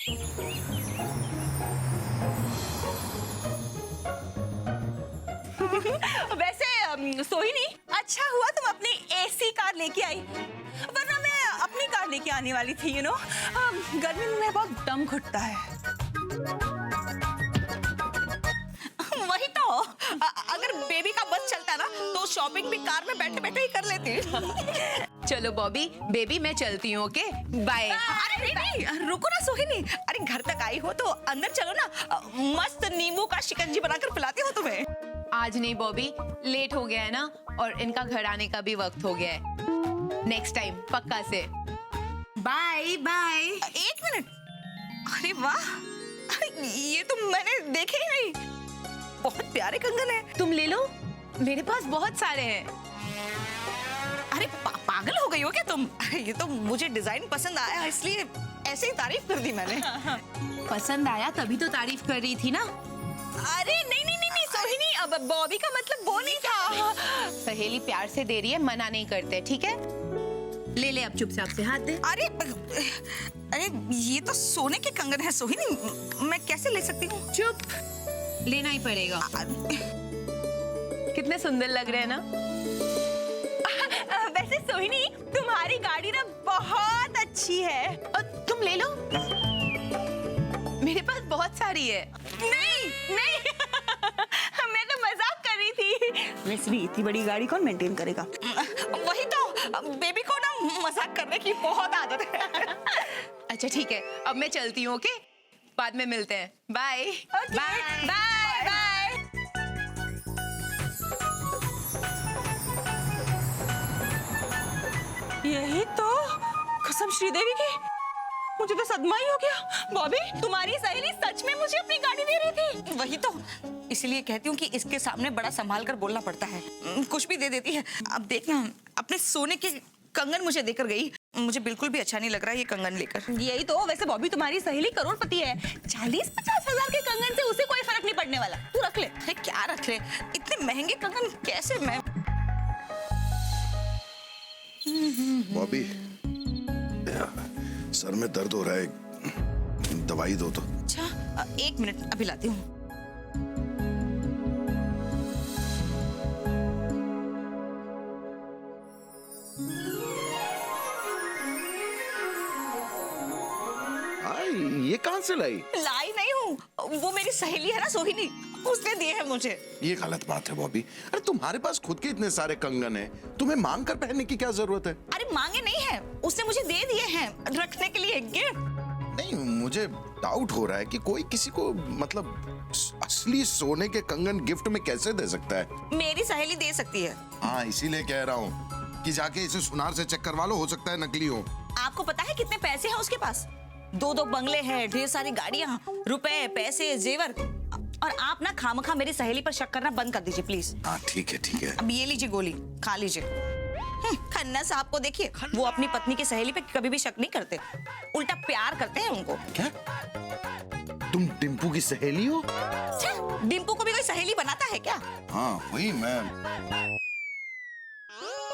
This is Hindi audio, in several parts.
वैसे सोहिनी, अच्छा हुआ तुम अपनी एसी कार लेके आई, वरना मैं अपनी कार लेके आने वाली थी। गर्मी में बहुत दम घुटता है। वही तो, अगर बेबी का बस चलता ना तो शॉपिंग भी कार में बैठे बैठे ही कर लेती। चलो बॉबी, बेबी मैं चलती हूँ, ओके बाय। अरे नहीं, रुको ना सोहिनी, अरे घर तक आई हो तो अंदर चलो ना, मस्त नींबू का शिकंजी बनाकर पिलाती हो तुम्हें। आज नहीं बॉबी, लेट हो गया है ना, और इनका घर आने का भी वक्त हो गया है। नेक्स्ट टाइम पक्का से। Bye bye. एक मिनट, अरे वाह, ये तो मैंने देखे ही नहीं, बहुत प्यारे कंगन है। तुम ले लो, मेरे पास बहुत सारे हैं। अरे पागल हो गई हो क्या तुम? ये तो मुझे डिजाइन पसंद आया, इसलिए ऐसे ही तारीफ कर दी मैंने। पसंद आया तभी तो तारीफ कर रही थी ना। अरे नहीं नहीं नहीं, नहीं सोहिनी, अब बॉबी का मतलब वो नहीं था। सहेली प्यार से दे रही है, मना नहीं करते, ठीक है? ले ले अब चुपचाप से हाथ दे। अरे अरे ये तो सोने के कंगन है सोहिनी, मैं कैसे ले सकती हूँ? चुप, लेना ही पड़ेगा। कितने सुंदर लग रहे हैं ना। वैसे सोहिनी, तुम्हारी गाड़ी ना बहुत अच्छी है। तुम ले लो, मेरे पास बहुत सारी है। नहीं नहीं मैं तो मजाक कर रही थी। वैसे भी इतनी बड़ी गाड़ी कौन मेंटेन करेगा? वही तो, बेबी को ना मजाक करने की बहुत आदत है। अच्छा ठीक है, अब मैं चलती हूँ, ओके? बाद में मिलते हैं, बाय बाय बाय बाय। यही तो, कसम श्रीदेवी की, मुझे तो सदमा ही हो गया। बॉबी, तुम्हारी सहेली सच में मुझे अपनी गाड़ी दे रही थी। वही तो, इसलिए कहती हूँ कि इसके सामने बड़ा संभाल कर बोलना पड़ता है, कुछ भी दे देती है। अब देखना, अपने सोने के कंगन मुझे देकर गई, मुझे बिल्कुल भी अच्छा नहीं लग रहा ये कंगन लेकर। यही तो, वैसे बॉबी तुम्हारी सहेली करोड़पति है, 40-50 हजार के कंगन से उसे कोई फर्क नहीं पड़ने वाला। तू रख ले। अरे क्या रख ले, इतने महंगे कंगन कैसे मैं। बॉबी, सर में दर्द हो रहा है, दवाई दो तो। अच्छा, एक मिनट, अभी लाती हूँ। ये कहाँ से लाई? लाई नहीं हूँ, वो मेरी सहेली है ना सोहिनी, उसने दिए हैं मुझे। ये गलत बात है बॉबी। अरे तुम्हारे पास खुद के इतने सारे कंगन हैं, तुम्हें मांग कर पहनने की क्या जरूरत है? अरे मांगे नहीं है, उसने मुझे दे दिए हैं रखने के लिए, गिफ्ट। नहीं, मुझे डाउट हो रहा है कि कोई किसी को मतलब असली सोने के कंगन गिफ्ट में कैसे दे सकता है? मेरी सहेली दे सकती है। हाँ, इसीलिए कह रहा हूँ कि जाके इसे सुनार से चेक करवा लो, हो सकता है नकली हो। आपको पता है कितने पैसे हैं उसके पास? 2-2 बंगले हैं, ढेर सारी गाड़ियां, रुपए, पैसे, जेवर। और आप ना खामखा मेरी सहेली पर शक करना बंद कर दीजिए प्लीज। हाँ ठीक है ठीक है। अब ये लीजिए गोली, खा लीजिए। खन्ना साहब को देखिए, वो अपनी पत्नी की सहेली पे कभी भी शक नहीं करते, उल्टा प्यार करते हैं उनको। क्या तुम डिम्पू की सहेली हो? डिम्पू को भी कोई सहेली बनाता है क्या? हाँ वही मैं।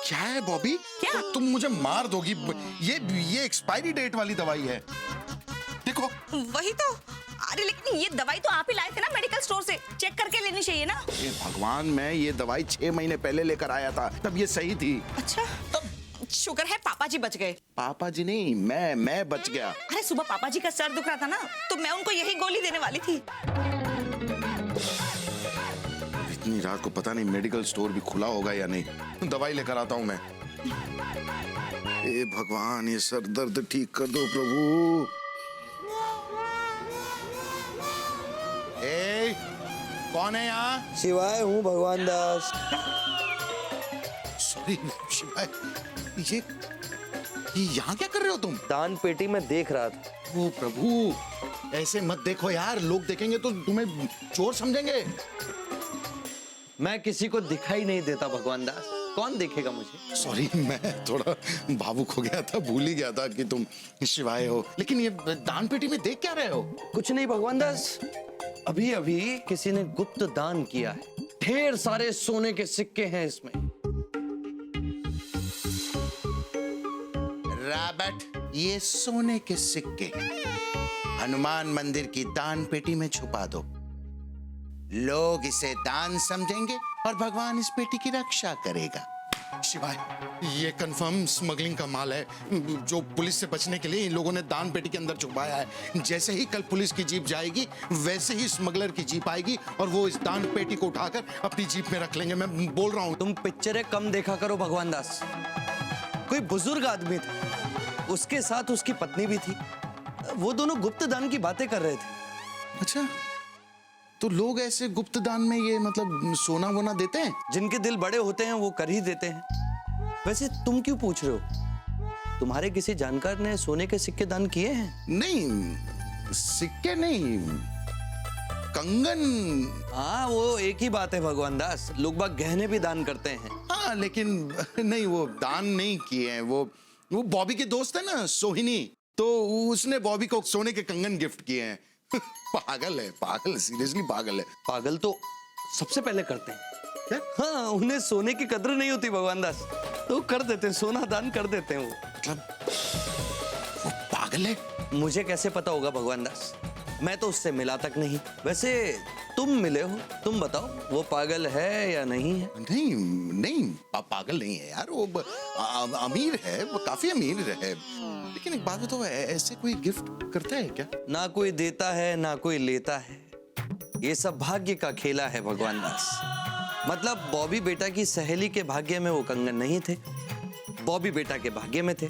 क्या है बॉबी? क्या? तुम मुझे मार दोगी। ये एक्सपायरी डेट वाली दवाई है, देखो। वही तो। अरे लेकिन ये दवाई तो आप ही लाए थे ना मेडिकल स्टोर से, चेक करके लेनी चाहिए ना। ये भगवान, मैं ये दवाई 6 महीने पहले लेकर आया था, तब ये सही थी। अच्छा, तो शुक्र है पापा जी बच गए। पापा जी नहीं, मैं बच गया। अरे सुबह पापा जी का सर दुख रहा था ना, तो मैं उनको यही गोली देने वाली थी। इतनी रात को पता नहीं मेडिकल स्टोर भी खुला होगा या नहीं। दवाई लेकर आता हूँ मैं। हे भगवान, ये सर दर्द ठीक कर दो प्रभु। ए, कौन है यहाँ? शिवाय हूँ भगवान दास। सॉरी शिवाय, ये यहाँ क्या कर रहे हो तुम? दान पेटी में देख रहा था। ओ प्रभु, ऐसे मत देखो यार, लोग देखेंगे तो तुम्हें चोर समझेंगे। मैं किसी को दिखाई नहीं देता भगवान दास, कौन देखेगा मुझे? सॉरी, मैं थोड़ा भावुक हो गया था, भूल ही गया था कि तुम शिवाय हो। लेकिन ये दान पेटी में देख क्या रहे हो? कुछ नहीं भगवान दास, अभी अभी किसी ने गुप्त दान किया है, ढेर सारे सोने के सिक्के हैं इसमें। रैबिट, ये सोने के सिक्के हनुमान मंदिर की दान पेटी में छुपा दो। लोग इसे दान समझेंगे और भगवान इस पेटी की रक्षा करेगा। शिवाय, ये कंफर्म स्मगलिंग का माल है जो पुलिस से बचने के लिए इन लोगों ने दान पेटी के अंदर छुपाया है। जैसे ही कल पुलिस की जीप जाएगी वैसे ही स्मगलर की जीप आएगी और वो इस दान पेटी को उठाकर अपनी जीप में रख लेंगे। मैं बोल रहा हूँ। तुम पिक्चरें कम देखा करो भगवान दास। कोई बुजुर्ग आदमी था, उसके साथ उसकी पत्नी भी थी, वो दोनों गुप्त दान की बातें कर रहे थे। अच्छा, तो लोग ऐसे गुप्त दान में ये मतलब सोना वोना देते हैं? जिनके दिल बड़े होते हैं वो कर ही देते हैं। वैसे तुम क्यों पूछ रहे हो? तुम्हारे किसी जानकार ने सोने के सिक्के दान किए हैं? नहीं, सिक्के नहीं, कंगन। हाँ, वो एक ही बात है भगवान दास। लोग बाग गहने भी दान करते हैं। हाँ, लेकिन नहीं, वो दान नहीं किए हैं। वो बॉबी के दोस्त है ना, सोहिनी, तो उसने बॉबी को सोने के कंगन गिफ्ट किए हैं। पागल है, पागल, सीरियसली पागल है। पागल तो सबसे पहले करते हैं। क्या? हाँ, उन्हें सोने की कदर नहीं होती भगवान दास, तो कर देते हैं, सोना दान कर देते हैं वो। मतलब वो पागल है? मुझे कैसे पता होगा भगवान दास? मैं तो उससे मिला तक नहीं। वैसे तुम मिले हो, तुम बताओ वो पागल है या नहीं है? नहीं नहीं, पागल नहीं है यार। वो अमीर है, वो काफी अमीर है। लेकिन एक बात बताओ, ऐसे कोई गिफ्ट करता है क्या? ना कोई देता है ना कोई लेता है, ये सब भाग्य का खेला है भगवान दास। मतलब बॉबी बेटा की सहेली के भाग्य में वो कंगन नहीं थे, बॉबी बेटा के भाग्य में थे,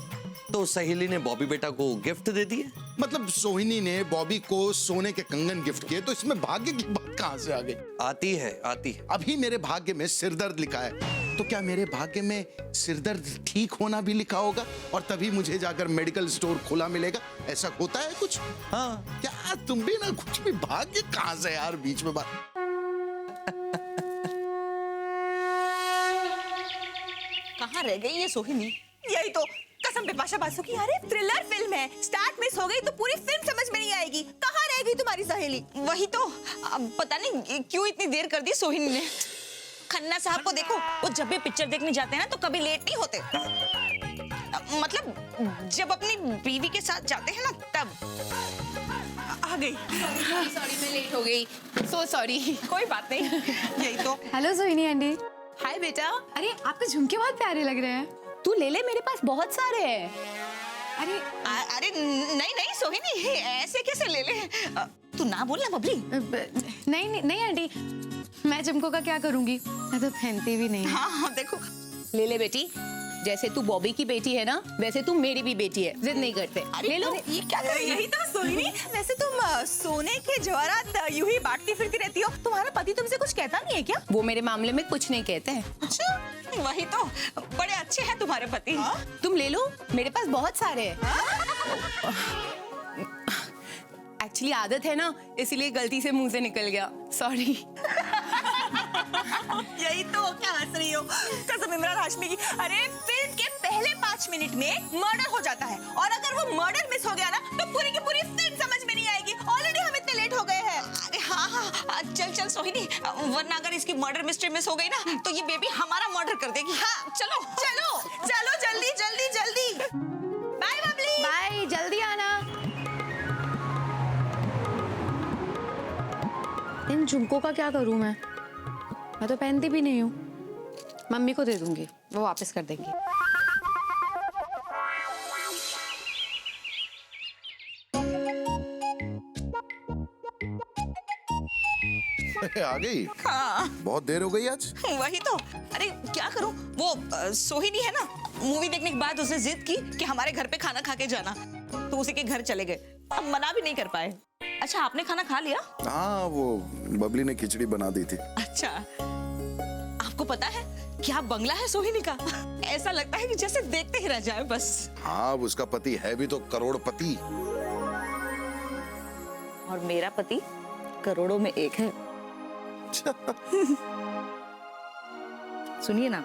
तो सहेली ने बॉबी बेटा को गिफ्ट दे दिए। मतलब सोहिनी ने बॉबी को सोने के कंगन गिफ्ट किए, तो इसमें भाग्य की बात कहां से आ गई? आती है, आती है। अभी मेरे भाग्य में सिरदर्द लिखा है, तो क्या मेरे भाग्य में सिरदर्द ठीक होना भी लिखा होगा और तभी मुझे जाकर मेडिकल स्टोर खुला मिलेगा? ऐसा होता है कुछ? हाँ, क्या तुम भी ना कुछ भी, भाग्य कहां से यार बीच में बात। कहाँ रह गई ये सोहिनी? यही तो कसम पे पाशा बासु की। अरे थ्रिलर फिल्म है, स्टार्ट मिस हो गई तो पूरी फिल्म समझ में नहीं आएगी। कहाँ रह गई तुम्हारी सहेली? वही तो, अब पता नहीं क्यों इतनी देर कर दी सोहिनी ने। खन्ना साहब को देखो, वो जब भी पिक्चर देखने जाते हैं ना तो कभी लेट नहीं होते। मतलब जब अपनी बीवी के साथ जाते हैं ना तब। आ गई। सॉरी मैं लेट हो गई, सो सॉरी। कोई बात नहीं। यही तो। हेलो सोहिनी आंटी। हाय बेटा। अरे आपके झुमके बहुत प्यारे लग रहे हैं। तू ले ले, मेरे पास बहुत सारे हैं। अरे अरे नहीं नहीं सोहिनी, ऐसे कैसे ले ले? तू ना बोल ना बबली। नहीं नहीं नहीं आंटी, मैं झुमकों का क्या करूंगी, मैं तो पहनती भी नहीं। हाँ हाँ देखो। ले ले बेटी, जैसे तू बॉबी की बेटी है ना वैसे तू मेरी भी बेटी है, जिद नहीं करते। ले लो। ये क्या कर रही है? यही तो सोहिनी, वैसे तुम सोने के जवाहरात यूं ही बांटती फिरती रहती हो, तुम्हारा पति तुमसे कुछ कहता नहीं है क्या? वो मेरे मामले में कुछ नहीं कहते हैं। अच्छा, वही तो, बड़े अच्छे हैं तुम्हारे पति। तुम ले लो, मेरे पास बहुत सारे हैं। एक्चुअली आदत है ना, इसीलिए गलती से मुंह से निकल गया, सॉरी। यही तो, क्या हंस रही हो? कसम इमरान हाशमी की। अरे फिल्म के पहले 5 मिनट में मर्डर हो जाता है और अगर वो मर्डर मिस हो गया ना तो पूरी की पूरी फिल्म समझ में नहीं आएगी। ऑलरेडी हम इतने लेट हो गए हैं। अरे हाँ हाँ, चल चल सोहिनी, वरना अगर इसकी मर्डर मिस्ट्री मिस हो गई ना तो ये बेबी हमारा मर्डर कर देगी। हाँ चलो चलो चलो, जल्दी जल्दी जल्दी। बाय बबली। बाय, जल्दी आना। इन झुमकों का क्या करूं मैं तो पहनती भी नहीं हूँ। मम्मी को दे दूंगी, वो वापस कर देंगी। आ गई? हाँ बहुत देर हो गई आज। वही तो। अरे क्या करूं, वो सोहिनी है ना, मूवी देखने के बाद उसने जिद की कि हमारे घर पे खाना खा के जाना, तो उसी के घर चले गए। अब मना भी नहीं कर पाए। अच्छा आपने खाना खा लिया? हाँ, वो बबली ने खिचड़ी बना दी थी। अच्छा, आपको पता है क्या बंगला है सोहिनी का? ऐसा लगता है कि जैसे देखते ही रह जाए बस। हाँ, उसका पति है भी तो करोड़पति। और मेरा पति करोड़ों में एक है। सुनिए ना,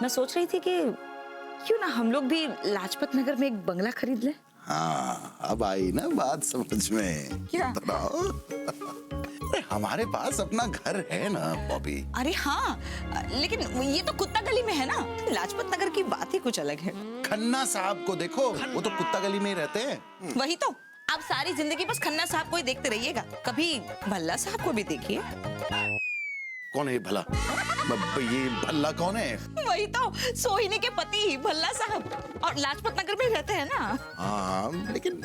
मैं सोच रही थी कि क्यों ना हम लोग भी लाजपत नगर में एक बंगला खरीद लें। हाँ अब आई ना बात समझ में। क्या? अरे हमारे पास अपना घर है ना बॉबी। अरे हाँ, लेकिन ये तो कुत्ता गली में है ना। लाजपत नगर की बात ही कुछ अलग है। खन्ना साहब को देखो, वो तो कुत्ता गली में ही रहते हैं। वही तो, आप सारी जिंदगी बस खन्ना साहब को ही देखते रहिएगा, कभी भल्ला साहब को भी देखिए। कौन है ये भला? ये भल्ला कौन है? वही तो, सोहिनी के पति भल्ला साहब, और लाजपत नगर में रहते हैं ना। हाँ लेकिन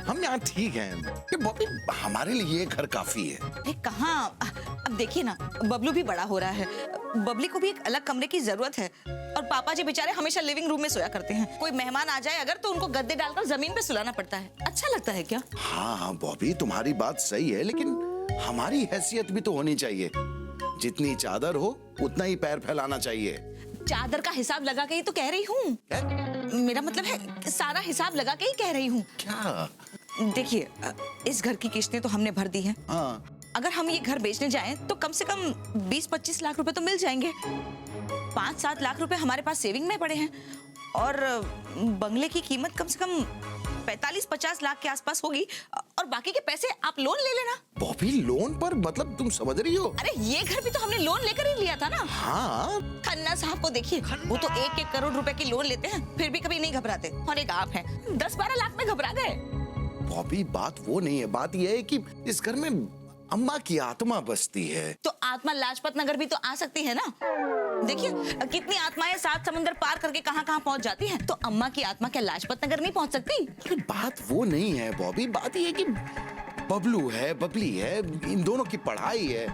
हम यहाँ ठीक हैं। ये बॉबी हमारे लिए ये घर काफी है। अरे कहाँ, अब देखिए ना, बबलू भी बड़ा हो रहा है, बबली को भी एक अलग कमरे की जरूरत है। और पापा जी बेचारे हमेशा लिविंग रूम में सोया करते हैं। कोई मेहमान आ जाए अगर, तो उनको गद्दे डालकर जमीन पे सुलाना पड़ता है। अच्छा लगता है क्या? हाँ हाँ बॉबी तुम्हारी बात सही है, लेकिन हमारी हैसियत भी तो होनी चाहिए। जितनी चादर हो उतना ही पैर फैलाना चाहिए। चादर का हिसाब लगा के ही तो कह रही हूँ। मेरा मतलब है सारा हिसाब लगा के ही कह रही हूँ। क्या? देखिए, इस घर की किस्तें तो हमने भर दी हैं। हाँ अगर हम ये घर बेचने जाएं तो कम से कम 20-25 लाख रुपए तो मिल जाएंगे। 5-7 लाख रुपए हमारे पास सेविंग में पड़े हैं, और बंगले की कीमत कम से कम 45-50 लाख के आसपास होगी, और बाकी के पैसे आप लोन ले लेना। बॉबी लोन पर मतलब तुम समझ रही हो? अरे ये घर भी तो हमने लोन लेकर ही लिया था ना। हाँ खन्ना साहब को देखिए, वो तो 1-1 करोड़ रुपए की लोन लेते हैं, फिर भी कभी नहीं घबराते। और एक आप हैं, 10-12 लाख में घबरा गए। बॉबी बात वो नहीं है, बात ये है कि इस घर में अम्मा की आत्मा बसती है। तो आत्मा लाजपत नगर भी तो आ सकती है ना। देखिए कितनी आत्माएं 7 समंदर पार करके कहां-कहां पहुंच जाती हैं, तो अम्मा की आत्मा क्या लाजपत नगर नहीं पहुंच सकती? अरे बात वो नहीं है बॉबी, बात ये है कि बबलू है, बबली है, इन दोनों की पढ़ाई है।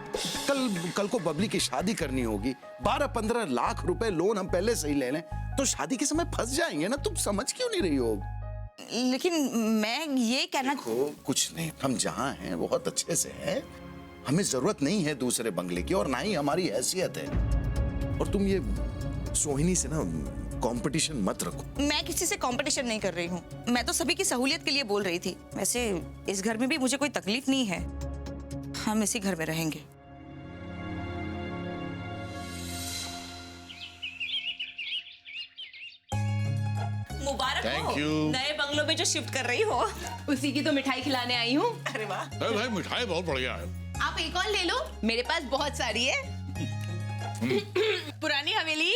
कल को बबली की शादी करनी होगी। 12-15 लाख रुपए लोन हम पहले से ही ले लें तो शादी के समय फंस जाएंगे ना। तुम समझ क्यों नहीं रही हो? लेकिन मैं ये कहना, कुछ नहीं, हम जहाँ हैं बहुत अच्छे से हैं। हमें जरूरत नहीं है दूसरे बंगले की, और ना ही हमारी हैसियत है। और तुम ये सोहिनी से ना कंपटीशन मत रखो। मैं किसी से कंपटीशन नहीं कर रही हूँ, मैं तो सभी की सहूलियत के लिए बोल रही थी। वैसे इस घर में भी मुझे कोई तकलीफ नहीं है, हम इसी घर में रहेंगे। मुबारक हो, Thank you. नए बंगलों में जो शिफ्ट कर रही हो। उसी की तो मिठाई खिलाने आई हूँ। अरे वाह, अरे भाई मिठाई बहुत बढ़िया है। आप एक और ले लो, मेरे पास बहुत सारी है। पुरानी हवेली,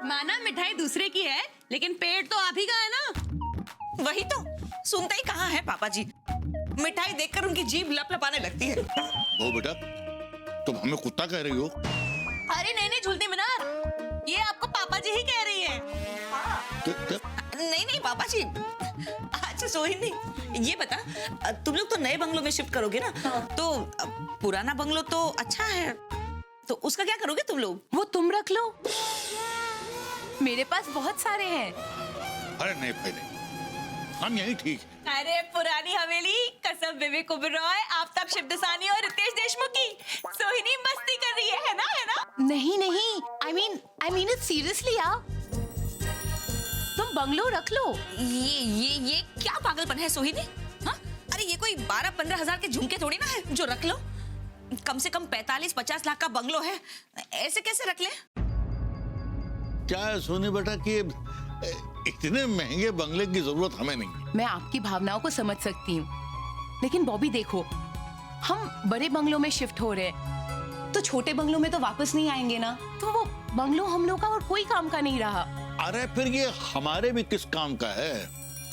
माना मिठाई दूसरे की है, लेकिन पेट तो आप ही का है ना। वही तो, सुनते ही कहाँ है पापा जी। मिठाई देखकर उनकी जीभ लपलपाने लगती है। वो बेटा, तुम हमें कुत्ता कह रही हो? अरे नहीं नहीं झूलती मीनार, ये आपको पापा जी ही कह रही है। नहीं नहीं पापा जी। अच्छा सोहिनी, ये बता, तुम लोग तो नए बंगलों में शिफ्ट करोगे ना, तो पुराना बंगलो तो अच्छा है, तो उसका क्या करोगे तुम लोग? वो तुम रख लो, मेरे पास बहुत सारे हैं। अरे नहीं भाई नहीं, हम यही ठीक है। अरे पुरानी हवेली, कसम विवेक ओबेरॉय, आफ्ताब शिवदसानी और रितेश देशमुख की। सोहिनी मस्ती कर रही है ना? है ना? नहीं नहीं, I mean it seriously यार। तुम बंगलो रख लो। ये क्या पागलपन है सोहिनी? हाँ? अरे ये कोई 12-15 हजार के झुमके थोड़ी ना है जो रख लो। कम से कम 45-50 लाख का बंगलो है, ऐसे कैसे रख ले? क्या है सोनी बेटा कि इतने महंगे बंगले की जरूरत हमें नहीं। मैं आपकी भावनाओं को समझ सकती हूँ, लेकिन बॉबी देखो, हम बड़े बंगलों में शिफ्ट हो रहे हैं, तो छोटे बंगलों में तो वापस नहीं आएंगे ना। तो वो बंगलो हम लोग का और कोई काम का नहीं रहा। अरे फिर ये हमारे भी किस काम का है?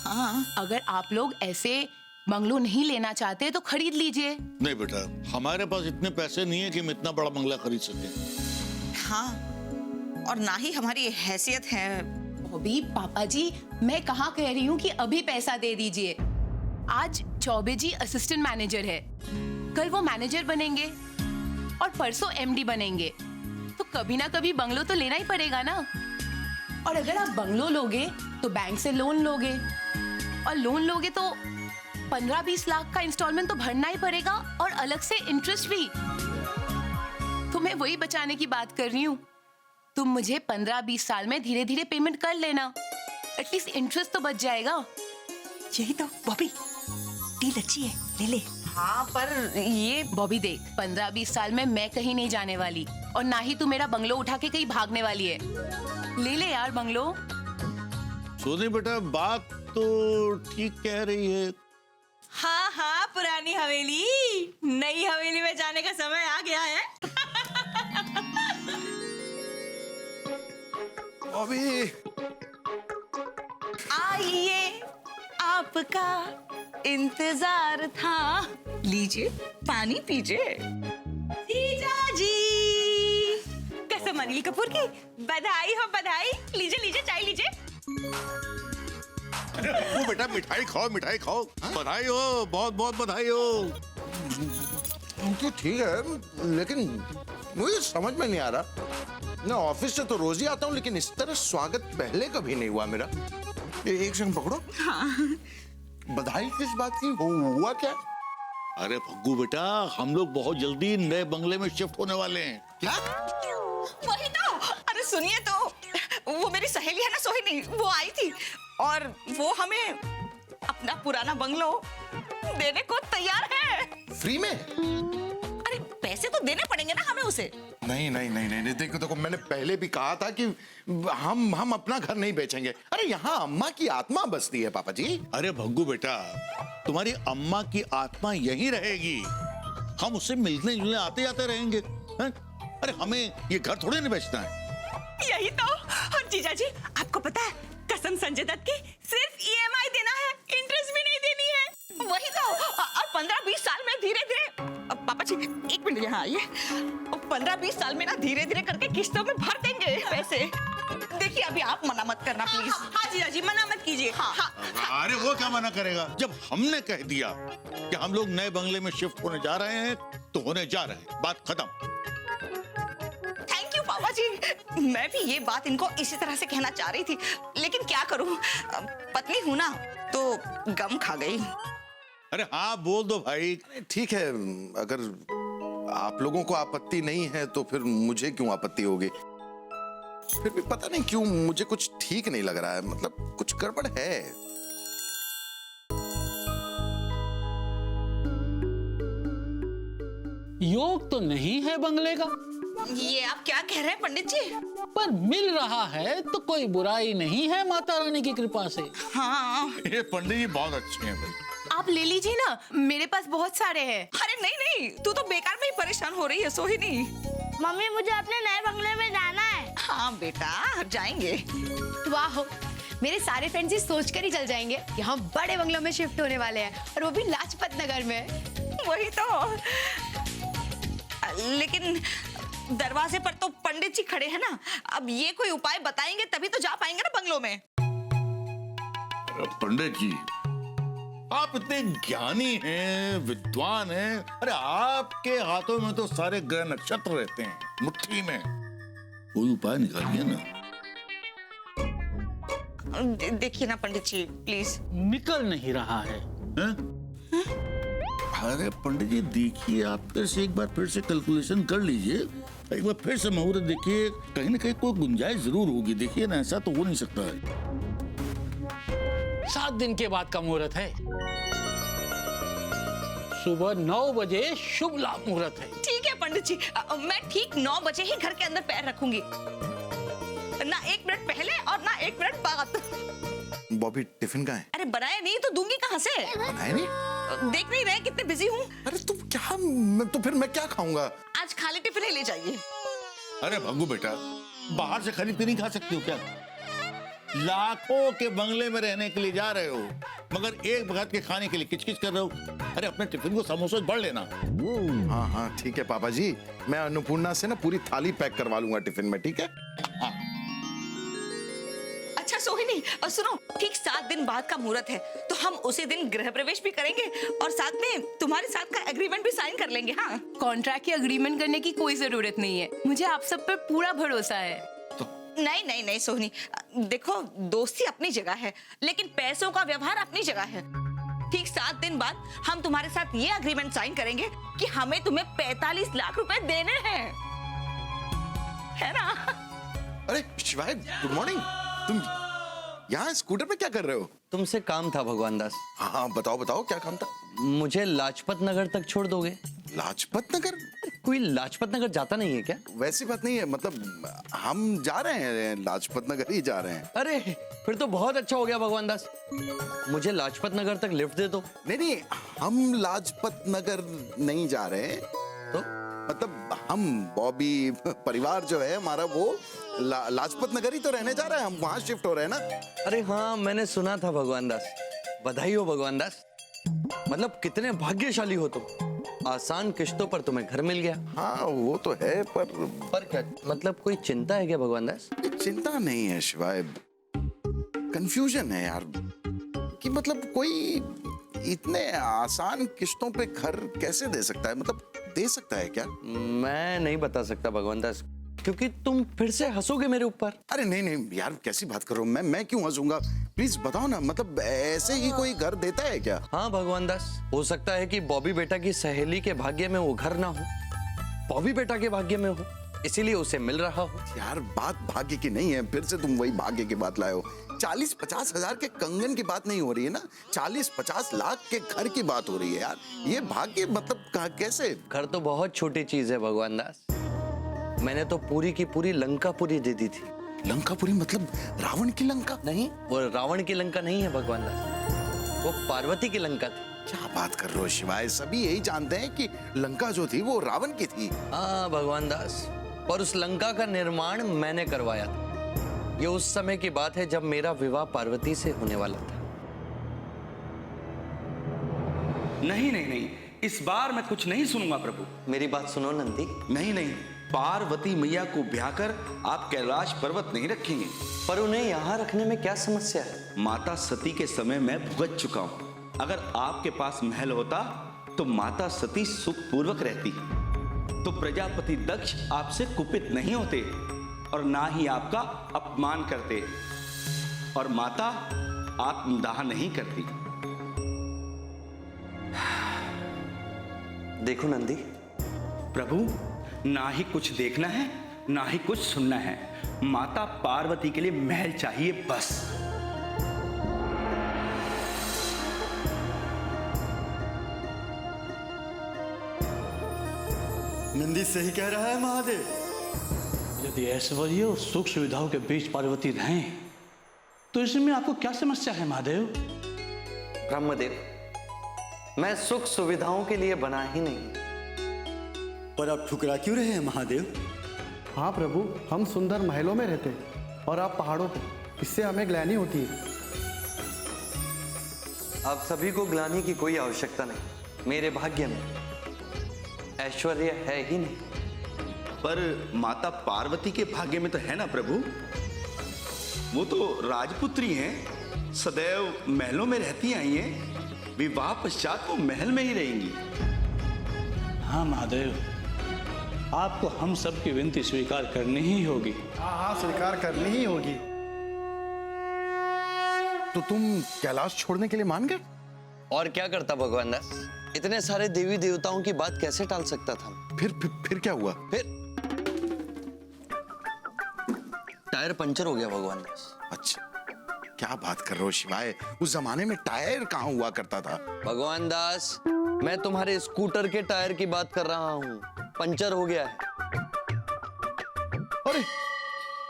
हाँ, अगर आप लोग ऐसे बंगलो नहीं लेना चाहते तो खरीद लीजिए। नहीं बेटा, हमारे पास इतने पैसे नहीं है कि हम इतना बड़ा बंगला खरीद सके। हाँ, और ना ही हमारी हैसियत है। बॉबी पापा जी, मैं कहाँ कह रही हूँ कि अभी पैसा दे दीजिए। आज चौबे जी असिस्टेंट मैनेजर है, कल वो मैनेजर बनेंगे और परसों एमडी बनेंगे, तो कभी ना कभी बंगलो तो लेना ही पड़ेगा ना। और अगर आप बंगलो लोगे तो बैंक से लोन लोगे, और लोन लोगे तो 15-20 लाख का इंस्टॉलमेंट तो भरना ही पड़ेगा, और अलग से इंटरेस्ट भी। तो मैं वही बचाने की बात कर रही हूँ। तुम मुझे 15-20 साल में धीरे धीरे पेमेंट कर लेना, एटलीस्ट इंटरेस्ट तो बच जाएगा। यही तो बॉबी, डील अच्छी है, ले ले। हाँ पर ये बॉबी देख, 15-20 साल में मैं कहीं नहीं जाने वाली, और ना ही तू मेरा बंगलो उठा के कहीं भागने वाली है। ले ले यार बंगलो। सोनी बेटा, बात तो ठीक कह रही है। हाँ हाँ, पुरानी हवेली नई हवेली में जाने का समय आ गया है। बॉबी आइए, आपका इंतजार था, लीजिए पानी पीजिए। जीजा जी, कसम अनिल कपूर की, बधाई हो बधाई। लीजिए लीजिए चाय लीजिए। वो बेटा मिठाई खाओ, मिठाई खाओ। बधाई हो, बहुत बहुत बधाई हो। तो ठीक है, लेकिन मुझे समझ में नहीं आ रहा। मैं ऑफिस से तो रोज ही आता हूँ, लेकिन इस तरह स्वागत पहले कभी नहीं हुआ मेरा। एक सेकंड पकड़ो। हाँ। बधाई किस बात की? हुआ क्या? अरे भग्गू बेटा, हम लोग बहुत जल्दी नए बंगले में शिफ्ट होने वाले हैं। क्या? वही तो। अरे सुनिए तो, वो मेरी सहेली है ना सोहिनी, वो आई थी और वो हमें अपना पुराना बंगलो देने को तैयार है। फ्री में? अरे पैसे तो देने पड़ेंगे ना हमें उसे। नहीं नहीं नहीं नहीं, देखो देखो, मैंने पहले भी कहा था कि हम अपना घर नहीं बेचेंगे। अरे यहाँ अम्मा की आत्मा बसती है पापा जी। अरे भग्गू बेटा, तुम्हारी अम्मा की आत्मा यहीं रहेगी। हम उससे मिलने जुलने आते जाते रहेंगे, हैं? अरे हमें ये घर थोड़े नहीं बेचना है। यही तो। और जीजा जी, आपको पता है, कसम संजय दत्त की, सिर्फ ईएमआई देना है, इंटरेस्ट भी नहीं देनी है। वही तो। और 15-20 साल में धीरे धीरे, पापा जी एक मिनट यहाँ आइए, 15-20 साल में ना धीरे धीरे करके किस्तों में भर देंगे पैसे। देखिए अभी आप मना मत करना प्लीज। हाँ जीजा जी, मना मत कीजिए। हाँ। अरे वो क्या मना करेगा? जब हमने कह दिया कि हम लोग नए बंगले में शिफ्ट होने जा रहे हैं तो होने जा रहे हैं, बात खत्म। थैंक यू पापा जी। मैं भी ये बात इनको इसी तरह से कहना चाह रही थी, लेकिन क्या करूं, पत्नी हूं ना तो गम खा गई। अरे हाँ बोल दो भाई। ठीक है, अगर आप लोगों को आपत्ति नहीं है तो फिर मुझे क्यों आपत्ति होगी? फिर भी पता नहीं क्यों मुझे कुछ ठीक नहीं लग रहा है, मतलब कुछ गड़बड़ है। योग तो नहीं है बंगले का, ये आप क्या कह रहे हैं पंडित जी? पर मिल रहा है तो कोई बुराई नहीं है माता रानी की कृपा से। हाँ। ये पंडित जी बहुत अच्छे हैं भाई। आप ले लीजिए ना, मेरे पास बहुत सारे हैं। अरे नहीं नहीं, तू तो बेकार में ही परेशान हो रही है सोहिनी। मम्मी मुझे अपने नए बंगले में जाना है। हाँ बेटा जाएंगे। वाह, मेरे सारे फ्रेंड्स ये सोच कर ही चल जाएंगे कि हम बड़े बंगलों में शिफ्ट होने वाले हैं, और वो भी लाजपत नगर में। वही तो। लेकिन दरवाजे पर तो पंडित जी खड़े हैं ना, अब ये कोई उपाय बताएंगे तभी तो जा पाएंगे ना बंगलों में। अरे पंडित जी, आप इतने ज्ञानी हैं, विद्वान हैं। अरे आपके हाथों में तो सारे ग्रह नक्षत्र रहते हैं, मुट्ठी में। कोई उपाय निकालिए ना। देखिए ना पंडित जी प्लीज। निकल नहीं रहा है। हैं? अरे पंडित जी देखिए, आप फिर से एक बार फिर से कैलकुलेशन कर लीजिए, एक बार फिर से मुहूर्त देखिए, कहीं ना कहीं कोई गुंजाइश जरूर होगी। देखिए ना, ऐसा तो हो नहीं सकता है। 7 दिन के बाद का मुहूर्त है, सुबह 9 बजे शुभ लाभ मुहूर्त है। ठीक है पंडित जी, मैं ठीक 9 बजे ही घर के अंदर पैर रखूंगी, ना 1 मिनट पहले और ना 1 मिनट बाद। बॉबी टिफिन कहाँ है? अरे बनाए नहीं तो दूंगी कहाँ से? बनाए नहीं? देख नहीं रहे कितने बिजी हूँ। अरे तुम क्या, तो फिर मैं क्या खाऊंगा? आज खाली टिफिन ही ले जाइए। अरे भंगू बेटा, बाहर से खरीद के नहीं खा सकते हो क्या? लाखों के बंगले में रहने के लिए जा रहे हो, मगर एक वक्त के खाने के लिए किचकिच कर रहे हो। अरे अपने टिफिन को समोसे भर लेना। हाँ हाँ ठीक है पापा जी, मैं अन्नपूर्णा से ना पूरी थाली पैक करवा लूंगा टिफिन में, ठीक है? हाँ। अच्छा सोहिनी, और सुनो, ठीक 7 दिन बाद का मुहूर्त है, तो हम उसी दिन गृह प्रवेश भी करेंगे और साथ में तुम्हारे साथ का एग्रीमेंट भी साइन कर लेंगे। हाँ, कॉन्ट्रैक्ट की अग्रीमेंट करने की कोई जरूरत नहीं है, मुझे आप सब पर पूरा भरोसा है। नहीं नहीं नहीं सोहिनी, देखो दोस्ती अपनी जगह है, लेकिन पैसों का व्यवहार अपनी जगह है। ठीक 7 दिन बाद हम तुम्हारे साथ ये एग्रीमेंट साइन करेंगे कि हमें तुम्हें 45 लाख रुपए देने हैं, है ना? अरे शिवाय, गुड मॉर्निंग। तुम यहाँ स्कूटर पे क्या कर रहे हो? तुमसे काम था भगवान दास। हाँ बताओ बताओ, क्या काम था? मुझे लाजपत नगर तक छोड़ दोगे? लाजपत नगर? कोई लाजपत नगर जाता नहीं है क्या? वैसी बात नहीं है, मतलब हम जा रहे हैं, लाजपत नगर ही जा रहे हैं। अरे फिर तो बहुत अच्छा हो गया भगवान दास, मुझे लाजपत नगर तक लिफ्ट दे दो। नहीं, हम लाजपत नगर नहीं जा रहे हैं, तो मतलब हम बॉबी परिवार जो है हमारा वो लाजपत नगर ही तो रहने जा रहा है, हम वहां शिफ्ट हो रहे हैं ना। अरे हाँ, मैंने सुना था भगवान दास। बधाई हो भगवान दास, मतलब कितने भाग्यशाली हो तुम, आसान किश्तों पर तुम्हें घर मिल गया। हाँ वो तो है, पर क्या मतलब कोई चिंता है क्या भगवान दास? चिंता नहीं है शिवाय, कंफ्यूजन है यार कि मतलब कोई इतने आसान किश्तों पे घर कैसे दे सकता है, मतलब दे सकता है क्या? मैं नहीं बता सकता भगवान दास, क्योंकि तुम फिर से हंसोगे मेरे ऊपर। अरे नहीं यार, कैसी बात कर रहे हो, मैं क्यों हंसूंगा, प्लीज बताओ ना, मतलब ऐसे ही कोई घर देता है क्या? हाँ भगवान दास, हो सकता है कि बॉबी बेटा की सहेली के भाग्य में वो घर ना हो, बॉबी बेटा के भाग्य में हो, इसीलिए उसे मिल रहा हो। यार बात भाग्य की नहीं है, फिर से तुम वही भाग्य की बात लाए हो। 40-50 हजार के कंगन की बात नहीं हो रही है ना, 40-50 लाख के घर की बात हो रही है यार। ये भाग्य मतलब कैसे? घर तो बहुत छोटी चीज है भगवान दास, मैंने तो पूरी की पूरी लंकापुरी दे दी थी। लंकापुरी मतलब रावण की लंका? नहीं, वो रावण की लंका नहीं है भगवान दास, वो पार्वती की लंका थी। क्या बात कर रहे हो शिवाय, सभी यही जानते हैं कि लंका जो थी वो रावण की थी। हाँ भगवान दास, और उस लंका का निर्माण मैंने करवाया था। ये उस समय की बात है जब मेरा विवाह पार्वती से होने वाला था। नहीं, इस बार मैं कुछ नहीं सुनूंगा प्रभु। मेरी बात सुनो नंदी। नहीं, पार्वती मैया को ब्याहकर आप कैलाश पर्वत नहीं रखेंगे। पर उन्हें यहाँ रखने में क्या समस्या है? माता सती के समय मैं भुगत चुका हूँ। अगर आपके पास महल होता तो माता सती सुखपूर्वक रहती, तो प्रजापति दक्ष आपसे कुपित नहीं होते और ना ही आपका अपमान करते, और माता आत्मदाह नहीं करती। देखो नंदी प्रभु, ना ही कुछ देखना है ना ही कुछ सुनना है, माता पार्वती के लिए महल चाहिए बस। नंदी सही कह रहा है महादेव। यदि ऐश्वर्य और सुख सुविधाओं के बीच पार्वती रहें तो इसमें आपको क्या समस्या है महादेव? ब्रह्मदेव, मैं सुख सुविधाओं के लिए बना ही नहीं। पर आप ठुकरा क्यों रहे हैं महादेव? हाँ प्रभु, हम सुंदर महलों में रहते और आप पहाड़ों पे, इससे हमें ग्लानि होती है। आप सभी को ग्लानि की कोई आवश्यकता नहीं, मेरे भाग्य में ऐश्वर्य है ही नहीं। पर माता पार्वती के भाग्य में तो है ना प्रभु, वो तो राजपुत्री हैं, सदैव महलों में रहती आई हैं, विवाह पश्चात वो महल में ही रहेंगी। हाँ महादेव, आपको हम सब की विनती स्वीकार करनी ही होगी। हाँ स्वीकार करनी ही होगी। तो तुम कैलाश छोड़ने के लिए मान गए? और क्या करता भगवान दास, इतने सारे देवी देवताओं की बात कैसे टाल सकता था? फिर क्या हुआ? फिर टायर पंचर हो गया भगवान दास। अच्छा, क्या बात कर रहे हो शिवाय, उस जमाने में टायर कहाँ हुआ करता था? भगवान दास, मैं तुम्हारे स्कूटर के टायर की बात कर रहा हूँ, पंचर हो गया है। अरे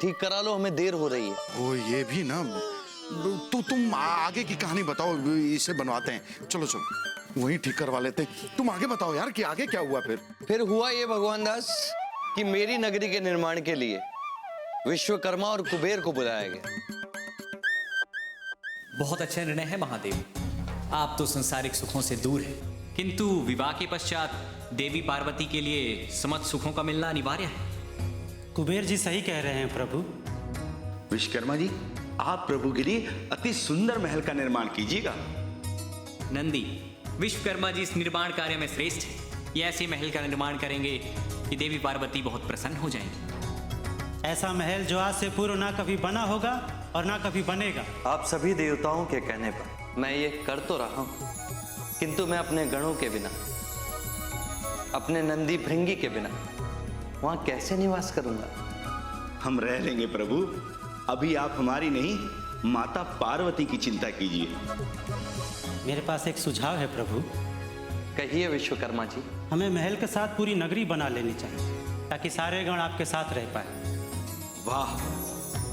ठीक करा लो, हमें देर हो रही है। ओ ये भी ना, तो तुम आगे की कहानी बताओ, इसे बनवाते हैं। चलो वही ठीक करवा लेते। तुम आगे बताओ यार कि आगे क्या हुआ? फिर हुआ ये भगवान दास कि मेरी नगरी के निर्माण के लिए विश्वकर्मा और कुबेर को बुलाया गया। बहुत अच्छा निर्णय है महादेव, आप तो संसारिक सुखों से दूर हैं, किंतु विवाह के पश्चात देवी पार्वती के लिए समस्त सुखों का मिलना अनिवार्य है। कुबेर जी सही कह रहे हैं प्रभु। विश्वकर्मा जी, आप प्रभु के लिए अति सुंदर महल का निर्माण कीजिएगा। नंदी, विश्वकर्मा जी इस निर्माण कार्य में श्रेष्ठ है। ये ऐसे महल का निर्माण करेंगे कि देवी पार्वती बहुत प्रसन्न हो जाएंगी। ऐसा महल जो आज से पूर्व ना कभी बना होगा और ना कभी बनेगा। आप सभी देवताओं के कहने पर मैं ये कर तो रहा हूं, किंतु मैं अपने गणों के बिना, अपने नंदी भृंगी के बिना वहां कैसे निवास करूंगा? हम रह लेंगे प्रभु, अभी आप हमारी नहीं माता पार्वती की चिंता कीजिए। मेरे पास एक सुझाव है प्रभु। कहिए विश्वकर्मा जी। हमें महल के साथ पूरी नगरी बना लेनी चाहिए ताकि सारे गण आपके साथ रह पाए। वाह,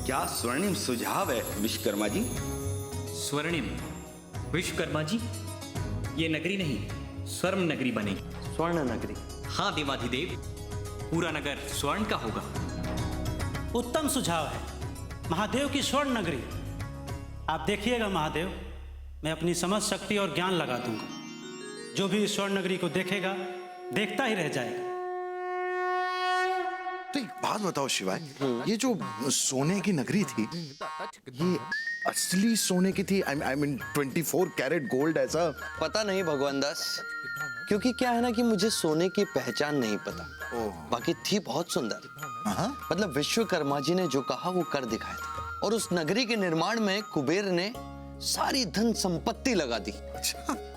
क्या स्वर्णिम सुझाव है विश्वकर्मा जी। स्वर्णिम विश्वकर्मा जी, ये नगरी नहीं स्वर्ण नगरी बनेगी। स्वर्ण नगरी? हाँ देवाधिदेव, पूरा नगर स्वर्ण का होगा। उत्तम सुझाव है, महादेव की स्वर्ण नगरी। आप देखिएगा महादेव, मैं अपनी समझ शक्ति और ज्ञान लगा दूंगा। जो भी इस स्वर्ण नगरी को देखेगा देखता ही रह जाएगा। तो एक बात बताओ शिवाय, ये जो सोने की नगरी थी, ये असली सोने की थी? आई मीन 24 कैरेट गोल्ड ऐसा? पता नहीं भगवान दास, क्योंकि क्या है ना कि मुझे सोने की पहचान नहीं पता। बाकी थी बहुत सुंदर। मतलब विश्वकर्मा जी ने जो कहा वो कर दिखाया था। और उस नगरी के निर्माण में कुबेर ने सारी धन संपत्ति लगा दी।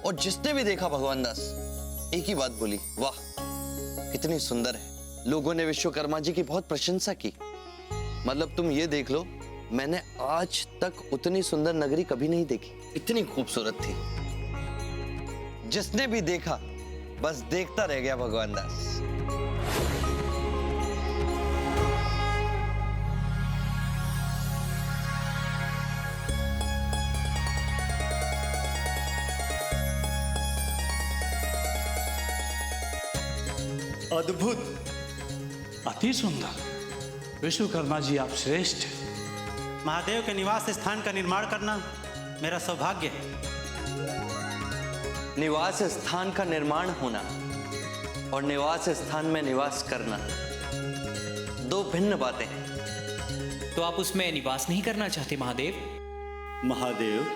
और जिसने भी देखा भगवान दास, एक ही बात बोली, वाह कितनी सुंदर है। लोगों ने विश्वकर्मा जी की बहुत प्रशंसा की। मतलब तुम ये देख लो, मैंने आज तक उतनी सुंदर नगरी कभी नहीं देखी, इतनी खूबसूरत थी। जिसने भी देखा बस देखता रह गया भगवान दास। अद्भुत, अति सुंदर। विश्वकर्मा जी आप श्रेष्ठ हैं। महादेव के निवास स्थान का निर्माण करना मेरा सौभाग्य है। निवास स्थान का निर्माण होना और निवास स्थान में निवास करना दो भिन्न बातें हैं। तो आप उसमें निवास नहीं करना चाहते महादेव? महादेव,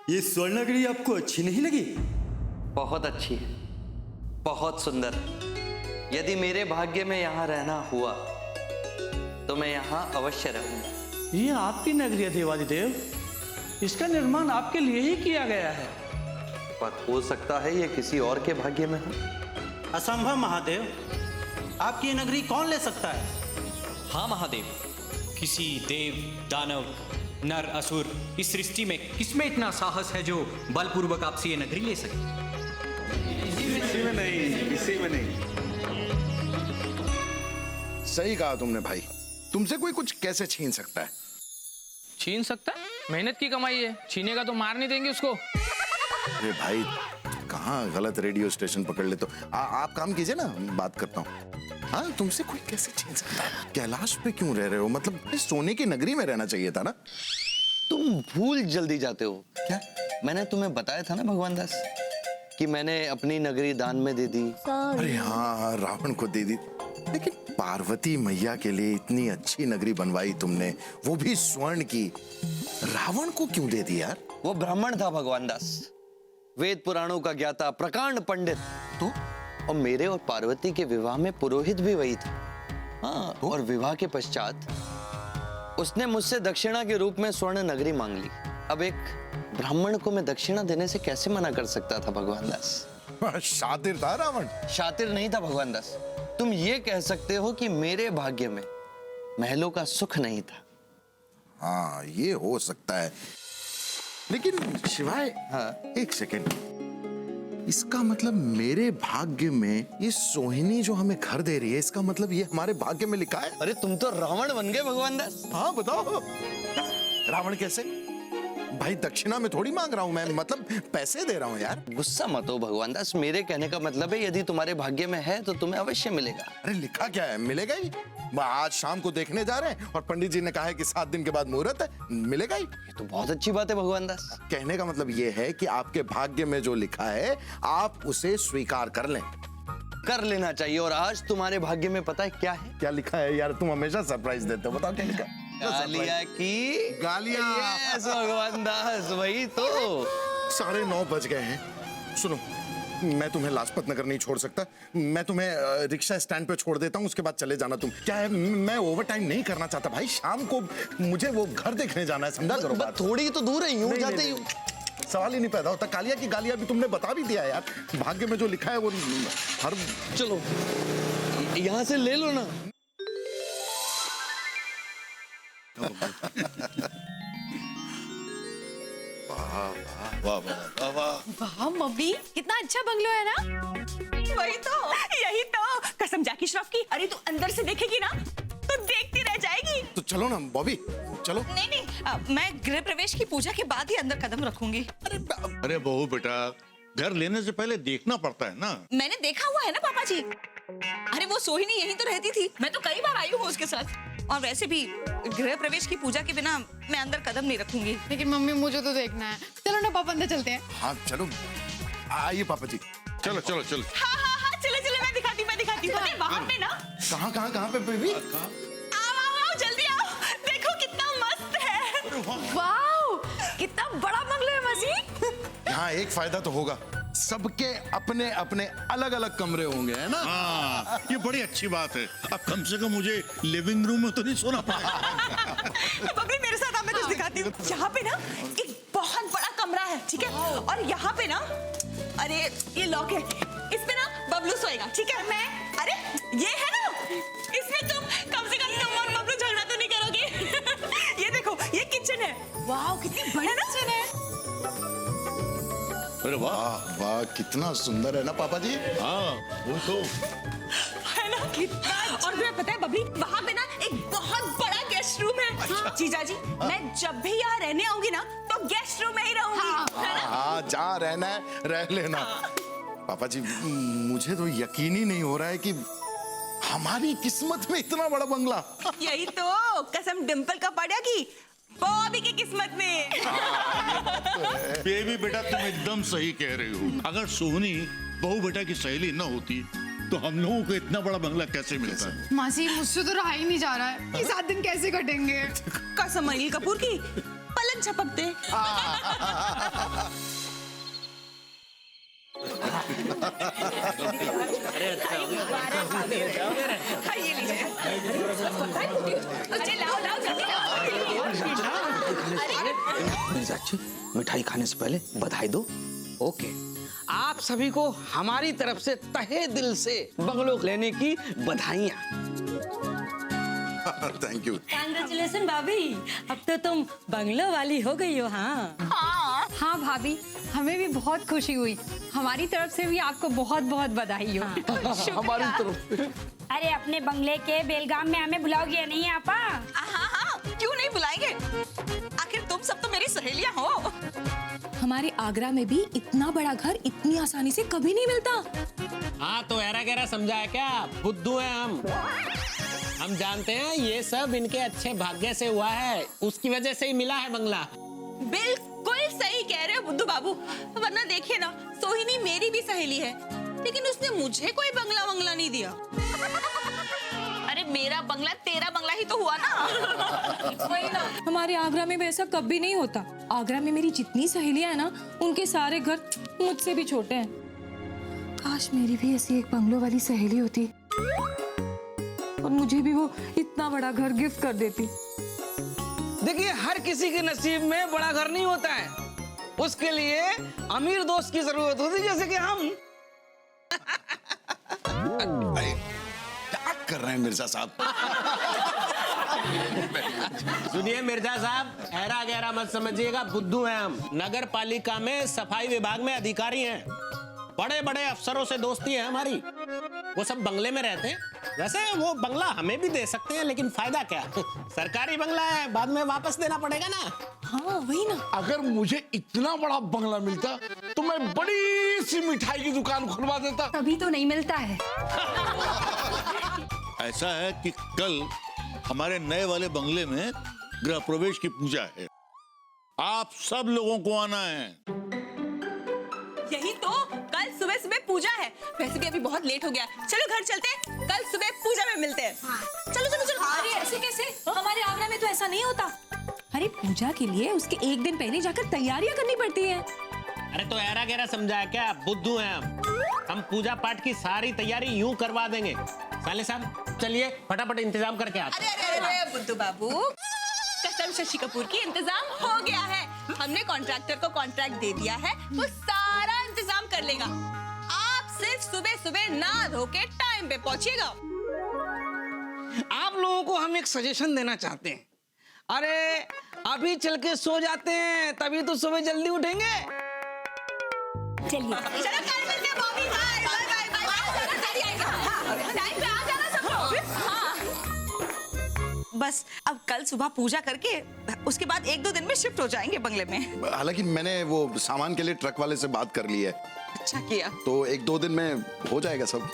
ये स्वर्ण नगरी आपको अच्छी नहीं लगी? बहुत अच्छी है, बहुत सुंदर। यदि मेरे भाग्य में यहाँ रहना हुआ तो मैं यहाँ अवश्य रहूंगा। ये आपकी नगरी है देवाधिदेव, इसका निर्माण आपके लिए ही किया गया है। पर हो सकता है ये किसी और के भाग्य में हो। असंभव महादेव, आपकी ये नगरी कौन ले सकता है? हाँ महादेव, किसी देव, दानव, नर, असुर, इस सृष्टि में किसमें इतना साहस है जो बलपूर्वक आपसे ये नगरी ले सके? किसी में नहीं, किसी में नहीं। सही कहा तुमने भाई, तुमसे कोई कुछ कैसे छीन सकता है? छीन सकता है? मेहनत की कमाई है, छीनेगा तो मार नहीं देंगे उसको। अरे भाई, कहाँ गलत रेडियो स्टेशन पकड़ ले तो। आप काम कीजिए ना, बात करता हूँ। हाँ, तुमसे कोई कैसे छीन सकता है? कैलाश पे क्यों रह रहे हो? मतलब सोने की नगरी में रहना चाहिए था ना। तुम भूल जल्दी जाते हो। क्या? मैंने तुम्हें बताया था ना भगवान दास कि मैंने अपनी नगरी दान में दे दी। अरे हाँ, रावण को दे दी, लेकिन पार्वती मैया के लिए इतनी अच्छी नगरी बनवाई तुमने, वो भी स्वर्ण की। रावण को क्यों दे दी यार? वो ब्राह्मण था भगवान दास, वेद पुराणों का ज्ञाता, प्रकांड पंडित। तो और मेरे और पार्वती के विवाह में पुरोहित भी वही था। हाँ, और विवाह के पश्चात उसने मुझसे दक्षिणा के रूप में स्वर्ण नगरी मांग ली। अब एक ब्राह्मण को मैं दक्षिणा देने से कैसे मना कर सकता था भगवान दास? शातिर था रावण। शातिर नहीं था भगवान दास। तुम ये कह सकते हो कि मेरे भाग्य में महलों का सुख नहीं था। हाँ, ये हो सकता है, लेकिन शिवाय, हाँ, एक सेकेंड, इसका मतलब मेरे भाग्य में ये सोहिनी जो हमें घर दे रही है, इसका मतलब ये हमारे भाग्य में लिखा है? अरे तुम तो रावण बन गए भगवान दास। हाँ बताओ, रावण कैसे? भाई दक्षिणा में थोड़ी मांग रहा हूं मैं, मतलब पैसे दे रहा हूं यार। गुस्सा मत हो भगवान दास, मेरे कहने का मतलब है यदि तुम्हारे भाग्य में है तो तुम्हें अवश्य मिलेगा। अरे लिखा क्या है? मिलेगा ही। आज शाम को देखने जा रहे हैं और पंडित जी ने कहा है कि 7 दिन के बाद मुहूर्त है, मिलेगा ही। ये तो बहुत अच्छी बात है भगवान दास। कहने का मतलब ये है कि आपके भाग्य में जो लिखा है आप उसे स्वीकार कर लें। कर लेना चाहिए। और आज तुम्हारे भाग्य में पता है क्या है? क्या लिखा है यार? तुम हमेशा सरप्राइज देते हो, बताओ क्या लिखा है? गालिया की गालियां। यस भगवान दास, वही तो। 9:30 बज गए हैं। सुनो, मैं तुम्हें लाजपत नगर नहीं छोड़ सकता, मैं तुम्हें रिक्शा स्टैंड पे छोड़ देता हूँ, उसके बाद चले जाना तुम। क्या है, मैं ओवर टाइम नहीं करना चाहता भाई, शाम को मुझे वो घर देखने जाना है, समझा करो बात। थोड़ी तो दूर है, यूं जाते ही सवाल ही नहीं पैदा होता। कालिया की गालियां भी तुमने बता भी दिया यार, भाग्य में जो लिखा है वो हर। चलो यहाँ से ले लो ना। वाह वाह वाह वाह। वाह मम्मी, कितना अच्छा बंगलो है ना। वही तो, यही तो कसम जाकी श्रॉफ की। अरे तू अंदर से देखेगी ना तो देखती रह जाएगी। तो चलो ना बॉबी, चलो। नहीं, मैं गृह प्रवेश की पूजा के बाद ही अंदर कदम रखूंगी। अरे बहू बेटा, घर लेने से पहले देखना पड़ता है ना। मैंने देखा हुआ है ना पापा जी। अरे वो सोहिनी यहीं तो रहती थी, मैं तो कई बार आई हूँ उसके साथ। और वैसे भी गृह प्रवेश की पूजा के बिना मैं अंदर कदम नहीं रखूंगी। लेकिन मम्मी मुझे तो देखना है। चलो ना पापा, अंदर चलते हैं। हाँ चलो, आइए पापा जी। चलो चलो चलो। हाँ, चले मैं दिखाती हूँ। अरे वहाँ पे ना। कहाँ पे बेबी? आओ, जल्दी आओ। देखो कितना मस्त है। वाह, कितना बड़ा बंगलो है मसी। यहाँ एक फायदा तो होगा, सबके अपने अपने अलग अलग कमरे होंगे, है ना? हाँ, ये बड़ी अच्छी बात है। अब कम से कम मुझे लिविंग रूम में तो नहीं सोना पड़ेगा। बबली मेरे साथ, मैं कुछ दिखाती हूँ। यहाँ पे ना एक बहुत बड़ा कमरा है, ठीक है? और यहाँ पे ना, अरे ये लॉक है, इस पे ना बबलू सोएगा, ठीक है? अरे ये है ना, इसमें तुम कम से कम तुम और बबलू झगड़ा तो नहीं करोगे। ये देखो, ये किचन है। वाह, कितनी बड़ी किचन है। अरे वाह वाह, कितना सुंदर है ना पापा जी? हाँ, वो तो है ना कितना। और तुम्हें पता है बबली, वहाँ पे ना एक बहुत बड़ा गेस्ट रूम है। जीजा जी, मैं जब भी यहाँ रहने आऊंगी ना तो गेस्ट रूम में ही रहूंगी। हाँ, जहाँ रहना है रह लेना। पापा जी, मुझे तो यकीन ही नहीं हो रहा है कि हमारी किस्मत में इतना बड़ा बंगला। यही तो कसम डिम्पल का पड़ा की बॉबी की किस्मत में। बेबी बेटा, तुम एकदम सही कह रही हो। अगर सोहनी बहू बेटा की सहेली न होती तो हम लोगों को इतना बड़ा बंगला कैसे मिलता? मासी, मुझसे तो रहा ही नहीं जा रहा है। ये 7 दिन कैसे कटेंगे? कसम अनिल कपूर की, पलंग झपकते। मिर्जाची, मिठाई खाने से पहले बधाई दो। ओके, आप सभी को हमारी तरफ से तहे दिल से बंगलो लेने की बधाइयाँ। Thank you. कांग्रेचुलेशन भाभी, अब तो तुम बंगलो वाली हो गई हो। हाँ भाभी, हमें भी बहुत खुशी हुई। हमारी तरफ से भी आपको बहुत बहुत बधाई हो। हमारी तरफ से। अरे अपने बंगले के बेलगाम में हमें बुलाओगे नहीं आपा? हाँ, क्यों नहीं बुलाएंगे? आखिर तुम सब तो मेरी सहेलियां हो। हमारे आगरा में भी इतना बड़ा घर इतनी आसानी से कभी नहीं मिलता। हाँ, तो ऐरा गहरा समझा है क्या? बुद्धू हैं हम जानते हैं ये सब इनके अच्छे भाग्य से हुआ है, उसकी वजह से ही मिला है बंगला। बिल्कुल सही कह रहे हो बुद्धू बाबू। वरना देखिए ना, सोहिनी मेरी भी सहेली है, लेकिन उसने मुझे कोई बंगला नहीं दिया। अरे मेरा बंगला तेरा बंगला ही तो हुआ ना। वही ना, हमारे आगरा में भी ऐसा कभी नहीं होता। आगरा में मेरी जितनी सहेलियां हैं ना, उनके सारे घर मुझसे भी छोटे हैं। काश मेरी भी ऐसी एक बंगलो वाली सहेली होती और मुझे भी वो इतना बड़ा घर गिफ्ट कर देती। देखिए, हर किसी के नसीब में बड़ा घर नहीं होता है, उसके लिए अमीर दोस्त की जरूरत होती, जैसे कि हम। क्या कर रहे हैं मिर्जा साहब? सुनिए मिर्जा साहब, ऐरा गहरा मत समझिएगा, बुद्धू हैं हम। नगर पालिका में सफाई विभाग में अधिकारी हैं, बड़े बड़े अफसरों से दोस्ती है हमारी। वो सब बंगले में रहते हैं। वैसे वो बंगला हमें भी दे सकते हैं, लेकिन फायदा क्या? सरकारी बंगला है, बाद में वापस देना पड़ेगा ना। हाँ वही ना। अगर मुझे इतना बड़ा बंगला मिलता तो मैं बड़ी सी मिठाई की दुकान खुलवा देता। तभी तो नहीं मिलता है। ऐसा है कि कल हमारे नए वाले बंगले में गृह प्रवेश की पूजा है, आप सब लोगों को आना है। यही तो, कल सुबह सुबह पूजा है। वैसे भी अभी बहुत लेट हो गया, चलो घर चलते हैं, कल सुबह पूजा में मिलते हैं। चलो चलो चलो। अरे ऐसे कैसे? हमारे आगरा में तो ऐसा नहीं होता। अरे पूजा के लिए उसके एक दिन पहले जाकर तैयारियां करनी पड़ती हैं। अरे तो ऐरा गहरा समझा है क्या? बुद्धू हैं हम पूजा पाठ की सारी तैयारी यूं करवा देंगे। साले साहब चलिए फटाफट इंतजाम करके आते हैं। अरे बुद्धू बाबू, कसम शशि कपूर की, इंतजाम हो गया है। हमने कॉन्ट्रैक्टर को कॉन्ट्रैक्ट दे दिया है, वो सारा इंतजाम कर लेगा। आप सिर्फ सुबह सुबह नहा धो के टाइम पे पहुंचिएगा। आप लोगों को हम एक सजेशन देना चाहते हैं। अरे अभी चल के सो जाते हैं, तभी तो सुबह जल्दी उठेंगे। चलिए चलो कल मिलते हैं Bobby. Bye bye bye bye. Time पे आ जाना सब लोग। हाँ। बस अब कल सुबह पूजा करके उसके बाद 1-2 दिन में शिफ्ट हो जाएंगे बंगले में। हालांकि मैंने वो सामान के लिए ट्रक वाले से बात कर ली है। अच्छा किया। तो 1-2 दिन में हो जाएगा सब।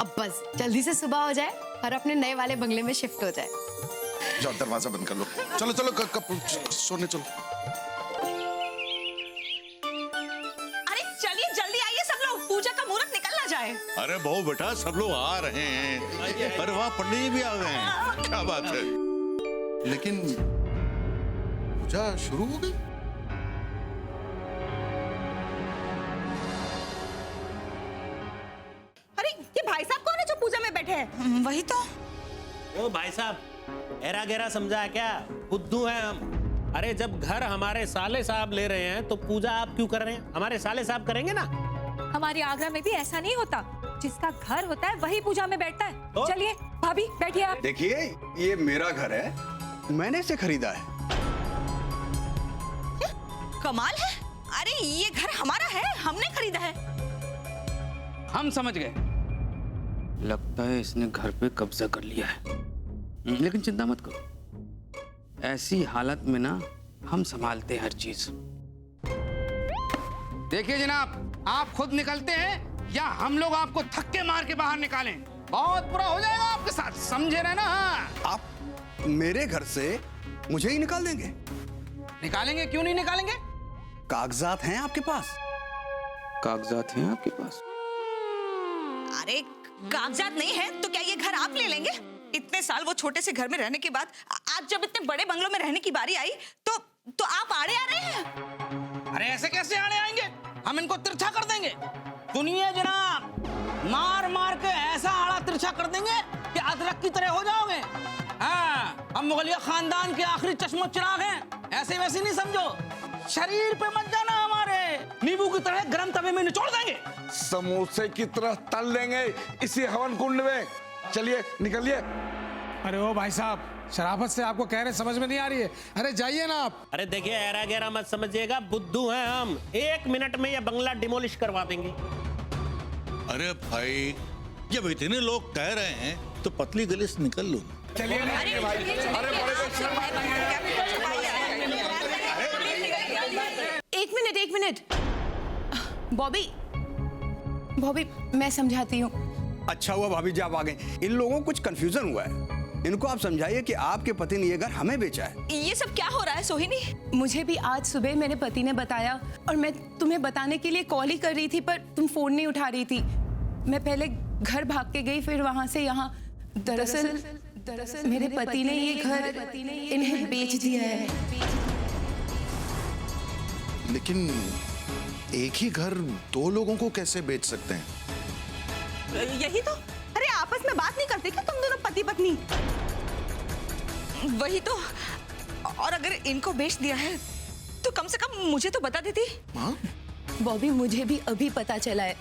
अब बस जल्दी से सुबह हो जाए और अपने नए वाले बंगले में शिफ्ट हो जाए। जाओ दरवाजा बंद कर लो। चलो चलो सोने चलो। अरे चलिए जल्दी आइए सब लोग, पूजा का मुहूर्त निकल ना जाए। अरे बहू बेटा सब लोग आ रहे हैं। अरे वाह पंडित जी भी आ गए हैं, क्या बात है। लेकिन पूजा शुरू हो गई। अरे ये भाई साहब कौन है जो पूजा में बैठे हैं? वही तो। ओ भाई साहब, एरा गहरा समझा है क्या? बुद्धू हैं हम। अरे जब घर हमारे साले साहब ले रहे हैं तो पूजा आप क्यों कर रहे हैं? हमारे साले साहब करेंगे ना। हमारे आगरा में भी ऐसा नहीं होता, जिसका घर होता है वही पूजा में बैठता है। चलिए भाभी बैठिए आप। देखिए ये मेरा घर है, मैंने इसे खरीदा है। कमाल है। अरे ये घर हमारा है, हमने खरीदा है। हम समझ गए, लगता है इसने घर पे कब्जा कर लिया है। लेकिन चिंता मत करो, ऐसी हालत में ना हम संभालते हैं हर चीज। देखिए जनाब, आप खुद निकलते हैं या हम लोग आपको थक्के मार के बाहर निकालें? बहुत बुरा हो जाएगा आपके साथ, समझे रहे ना? आप मेरे घर से मुझे ही निकाल देंगे? निकालेंगे, क्यों नहीं निकालेंगे? कागजात हैं आपके पास? कागजात हैं आपके पास? अरे कागजात नहीं है तो क्या ये घर आप ले लेंगे? इतने साल वो छोटे से घर में रहने के बाद आज जब इतने बड़े बंगलों में रहने की बारी आई तो आप आड़े आ रहे हैं। अरे ऐसे कैसे आड़े आएंगे? हम इनको तिरछा कर देंगे। सुनिए जनाब, मार मार के ऐसा आड़ा तिरछा कर देंगे कि अदरक की तरह हो जाओगे। हाँ, हम मुगलिया खानदान के आखिरी चश्मो चिराग हैं, ऐसे वैसे नहीं समझो। शरीर पे मत जाना, हमारे नींबू की तरह गरम तवे में निचोड़ देंगे। समोसे की तरह तल देंगे इसी हवन कुंड में। चलिए निकलिए। अरे ओ भाई साहब, शराफत से आपको कह रहे समझ में नहीं आ रही है। अरे जाइए ना आप। अरे देखिए एरा गहरा मत समझिएगा, बुद्धू हैं हम। 1 मिनट में ये बंगला डिमोलिश करवा देंगे। अरे भाई जब इतने लोग कह रहे हैं तो पतली गली से निकल लो। चलिए ना भाई। अरे एक मिनट बॉबी मैं समझाती हूँ। अच्छा हुआ भाभी जी आप आ गए। इन लोगों को कुछ कंफ्यूजन हुआ है, इनको आप समझाइए कि आपके पति ने ये घर हमें बेचा है। ये सब क्या हो रहा है सोहिनी? मुझे भी आज सुबह मेरे पति ने बताया और मैं तुम्हें बताने के लिए कॉल ही कर रही थी, पर तुम फोन नहीं उठा रही थी। मैं पहले घर भाग के गई, फिर वहां से यहाँ। दरअसल मेरे पति ने ये घर इन्हें बेच दिया है। लेकिन एक ही घर 2 लोगों को कैसे बेच सकते हैं? यही तो। अरे आपस में बात नहीं करते क्या तुम दोनों पति पत्नी? वही तो। और अगर इनको बेच दिया है तो कम से कम मुझे तो बता देती। बॉबी मुझे भी अभी पता चला है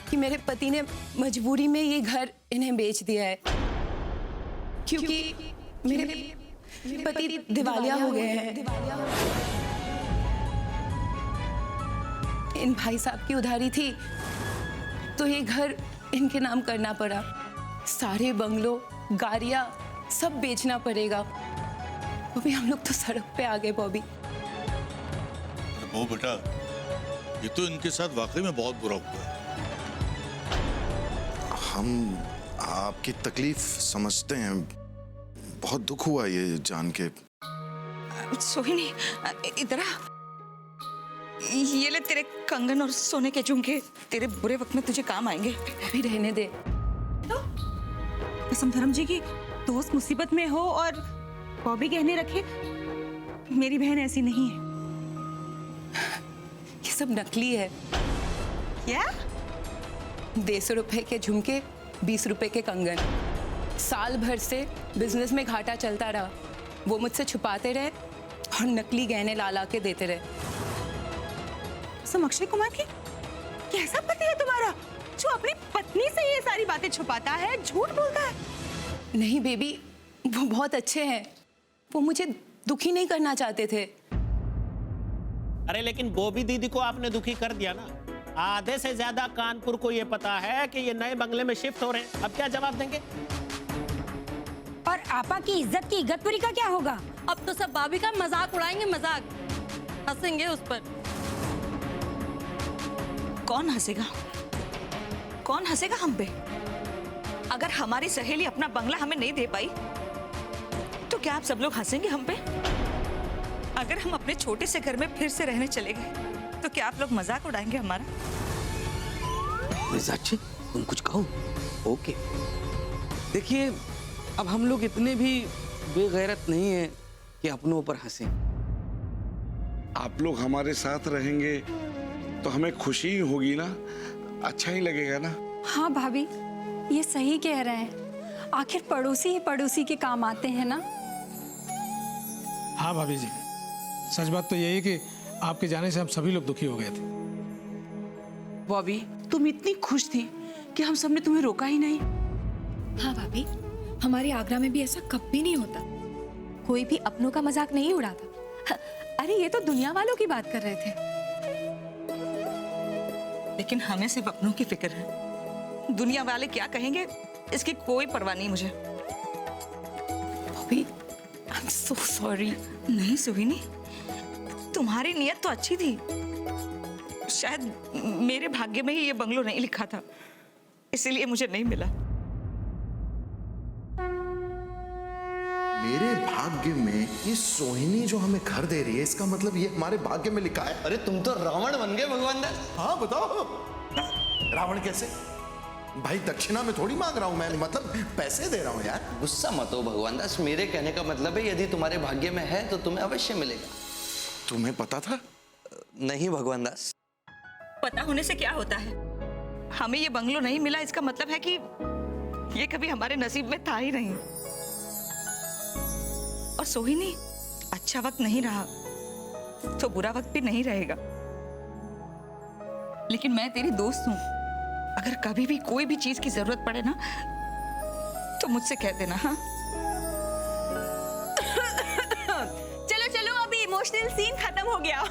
कि मेरे पति ने मजबूरी में ये घर इन्हें बेच दिया है, क्योंकि मेरे पति दिवालिया हो गए हैं। इन भाई साहब की उधारी थी तो ये घर इनके नाम करना पड़ा। सारे बंगलों, गाड़ियां सब बेचना पड़ेगा। बॉबी हम लोग तो सड़क पे आ गए बॉबी। बहू बेटा, ये तो इनके साथ वाकई में बहुत बुरा हुआ। हम आपकी तकलीफ समझते हैं, बहुत दुख हुआ ये जान के। सोहिनी इधर आ। ये ले तेरे कंगन और सोने के झुमके, तेरे बुरे वक्त में तुझे काम आएंगे। अभी रहने दे। तो कसम धर्म जी की दोस्त मुसीबत में हो और बॉबी गहने रखे। मेरी बहन ऐसी नहीं है। ये सब नकली है। क्या? 150 रुपए के झुमके, 20 रुपए के कंगन। साल भर से बिजनेस में घाटा चलता रहा, वो मुझसे छुपाते रहे और नकली गहने ला ला के देते रहे। अक्षय कुमार की कैसा पति है तुम्हारा जो अपनी पत्नी से ये सारी बातें छुपाता है, झूठ बोलता है? नहीं बेबी, वो बहुत अच्छे हैं। वो मुझे दुखी नहीं करना चाहते थे। अरे लेकिन बॉबी दीदी को आपने दुखी कर दिया ना। आधे से ज्यादा कानपुर को ये पता है कि ये नए बंगले में शिफ्ट हो रहे हैं। अब क्या जवाब देंगे? और आपा की इज्जत की इगतपुरी का क्या होगा? अब तो सब भाभी का मजाक उड़ाएंगे, मजाक हंसेंगे उस पर। कौन हंसेगा? कौन हंसेगा हम पे? अगर हमारी सहेली अपना बंगला हमें नहीं दे पाई तो क्या आप सब लोग हंसेंगे हम पे? अगर हम अपने छोटे से घर में फिर से रहने चले गए तो क्या आप लोग मजाक उड़ाएंगे हमारा? मिर्जाची, तुम कुछ कहो। ओके, देखिए अब हम लोग इतने भी बेगैरत नहीं है कि अपनों पर हंसें। आप लोग हमारे साथ रहेंगे तो हमें खुशी ही होगी ना, अच्छा ही लगेगा ना। हाँ भाभी, ये सही कह रहे हैं। आखिर पड़ोसी ही पड़ोसी के काम आते हैं ना। हाँ भाभी जी, सच बात तो यही कि आपके जाने से हम सभी लोग दुखी हो गए थे। बॉबी, तुम इतनी खुश थी कि हम सबने तुम्हें रोका ही नहीं। हाँ भाभी, हमारे आगरा में भी ऐसा कभी नहीं होता। कोई भी अपनों का मजाक नहीं उड़ाता। अरे ये तो दुनिया वालों की बात कर रहे थे। लेकिन हमें सिर्फ अपनों की फिक्र है। दुनिया वाले क्या कहेंगे इसकी कोई परवाह नहीं मुझे। Bobby, I am so sorry. नहीं सोहिनी, तुम्हारी नीयत तो अच्छी थी। शायद मेरे भाग्य में ही ये बंगलो नहीं लिखा था, इसलिए मुझे नहीं मिला। मेरे भाग्य में ये सोहिनी जो हमें घर दे रही है, इसका मतलब ये हमारे भाग्य में लिखा है। अरे तुम तो रावण बन गए भगवान दास। हाँ बताओ, रावण कैसे? भाई दक्षिणा में थोड़ी मांग रहा हूं मैं, मतलब पैसे दे रहा हूं यार। गुस्सा मत हो भगवान दास, मेरे कहने का मतलब है यदि तुम्हारे भाग्य में है तो तुम्हें अवश्य मिलेगा। तुम्हें पता था? नहीं भगवान दास। पता होने से क्या होता है? हमें ये बंगलो नहीं मिला, इसका मतलब है कि ये कभी हमारे नसीब में था ही नहीं। और सोहिनी, अच्छा वक्त नहीं रहा तो बुरा वक्त भी नहीं रहेगा। लेकिन मैं तेरी दोस्त हूं, अगर कभी भी कोई भी चीज की जरूरत पड़े ना तो मुझसे कह देना। हाँ चलो चलो, अभी इमोशनल सीन खत्म हो गया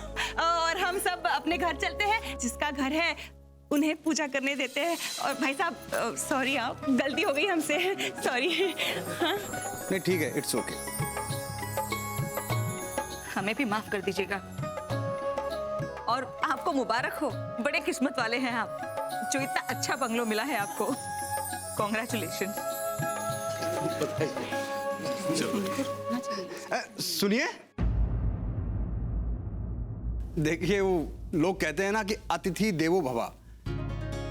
और हम सब अपने घर चलते हैं। जिसका घर है उन्हें पूजा करने देते हैं। और भाई साहब सॉरी, आप गलती हो गई हमसे, सॉरी। हाँ? नहीं ठीक है, इट्स ओके। हमें भी माफ कर दीजिएगा। और आपको मुबारक हो, बड़े किस्मत वाले हैं आप जो इतना अच्छा बंगलो मिला है आपको। कॉन्ग्रेचुलेशन। सुनिए, देखिए वो लोग कहते हैं ना कि अतिथि देवो भव।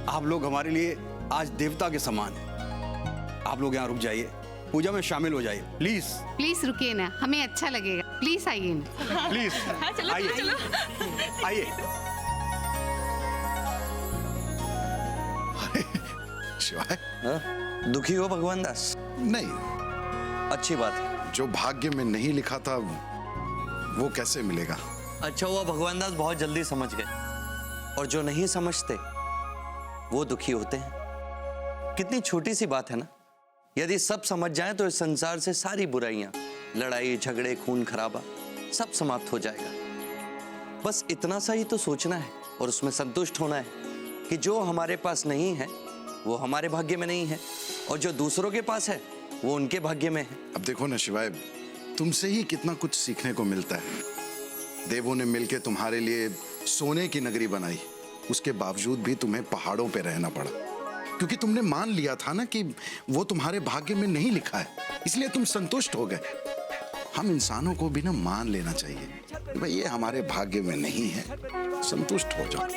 आप लोग हमारे लिए आज देवता के समान हैं। आप लोग यहाँ रुक जाइए, पूजा में शामिल हो जाइए प्लीज। प्लीज रुकिए ना, हमें अच्छा लगेगा। प्लीज आइए ना। प्लीज हाँ, चलो, आइए, चलो। आइए। शिवाय, दुखी हो भगवान दास? नहीं, अच्छी बात है। जो भाग्य में नहीं लिखा था वो कैसे मिलेगा? अच्छा हुआ भगवान दास बहुत जल्दी समझ गए, और जो नहीं समझते वो दुखी होते हैं। कितनी छोटी सी बात है ना, यदि सब समझ जाएं तो इस संसार से सारी बुराइयां, लड़ाई झगड़े खून खराबा सब समाप्त हो जाएगा। बस इतना सा ही तो सोचना है और उसमें संतुष्ट होना है कि जो हमारे पास नहीं है वो हमारे भाग्य में नहीं है, और जो दूसरों के पास है वो उनके भाग्य में है। अब देखो ना शिवाय, तुमसे ही कितना कुछ सीखने को मिलता है। देवों ने मिलकर तुम्हारे लिए सोने की नगरी बनाई, उसके बावजूद भी तुम्हें पहाड़ों पे रहना पड़ा, क्योंकि तुमने मान लिया था ना कि वो तुम्हारे भाग्य में नहीं लिखा है, इसलिए तुम संतुष्ट हो गए। हम इंसानों को भी ना मान लेना चाहिए, भाई ये हमारे भाग्य में नहीं है, संतुष्ट हो जाओ।